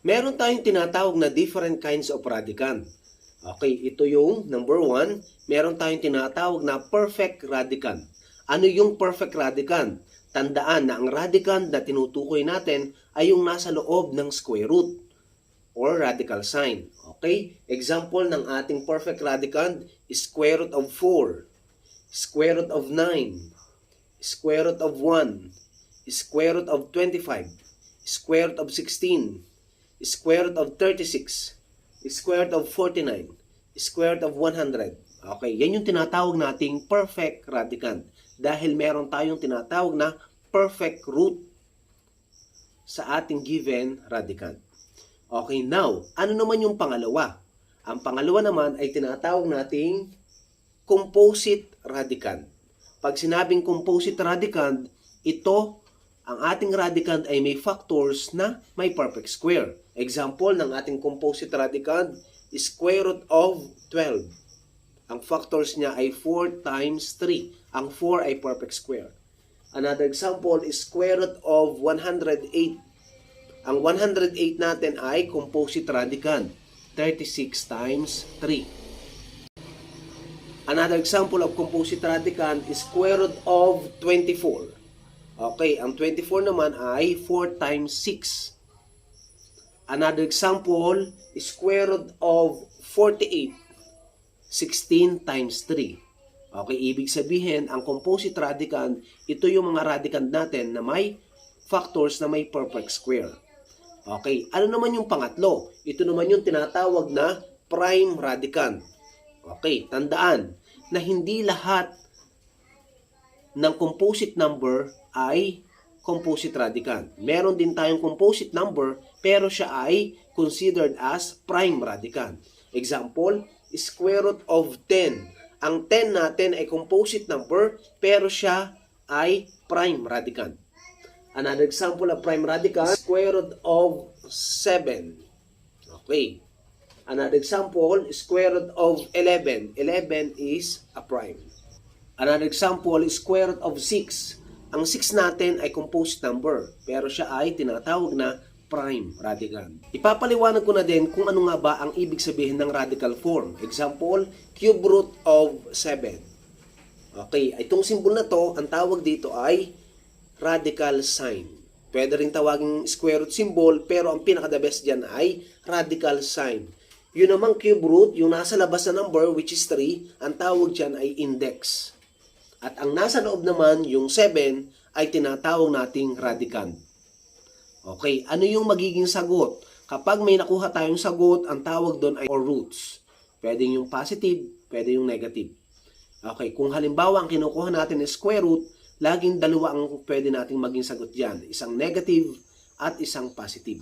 Meron tayong tinatawag na different kinds of radicand. Okay, ito yung number 1. Meron tayong tinatawag na perfect radicand. Ano yung perfect radicand? Tandaan na ang radicand na tinutukoy natin ay yung nasa loob ng square root or radical sign. Okay? Example ng ating perfect radicand is square root of 4, square root of 9, square root of 1, square root of 25, square root of 16, square root of 36, square root of 49, square root of 100. Okay, yan yung tinatawag nating perfect radicand dahil meron tayong tinatawag na perfect root sa ating given radicand. Okay, now, ano naman yung pangalawa? Ang pangalawa naman ay tinatawag nating composite radicand. Pag sinabing composite radicand, ito, ang ating radicand ay may factors na may perfect square. Example ng ating composite radicand is square root of 12. Ang factors niya ay 4 times 3. Ang 4 ay perfect square. Another example is square root of 108. Ang 108 natin ay composite radicand, 36 times 3. Another example of composite radicand is square root of 24. Okay, ang 24 naman ay 4 times 6. Another example is square root of 48. 16 times 3. Okay, ibig sabihin, ang composite radicand, ito yung mga radicand natin na may factors na may perfect square. Okay, ano naman yung pangatlo? Ito naman yung tinatawag na prime radicand. Okay, tandaan na hindi lahat ng composite number ay composite radicand. Meron din tayong composite number pero siya ay considered as prime radicand. Example, square root of 10. Ang 10 natin ay composite number pero siya ay prime radicand. Another example of prime radicand, square root of 7. Okay. Another example, square root of 11. 11 is a prime. Another example is square root of 6. Ang 6 natin ay composite number pero siya ay tinatawag na prime radicand. Ipapaliwanag ko na din kung ano nga ba ang ibig sabihin ng radical form. Example, cube root of 7. Okay, itong symbol na to, ang tawag dito ay radical sign. Pwede rin tawagin square root symbol, pero ang pinaka-the best dyan ay radical sign. Yun namang cube root, yung nasa labas na number, which is 3, ang tawag dyan ay index. At ang nasa loob naman, yung 7, ay tinatawag nating radicand. Okay, ano yung magiging sagot? Kapag may nakuha tayong sagot, ang tawag doon ay or roots. Pwede yung positive, pwede yung negative. Okay, kung halimbawa ang kinukuha natin is square root, laging dalawa ang pwede nating maging sagot dyan. Isang negative at isang positive.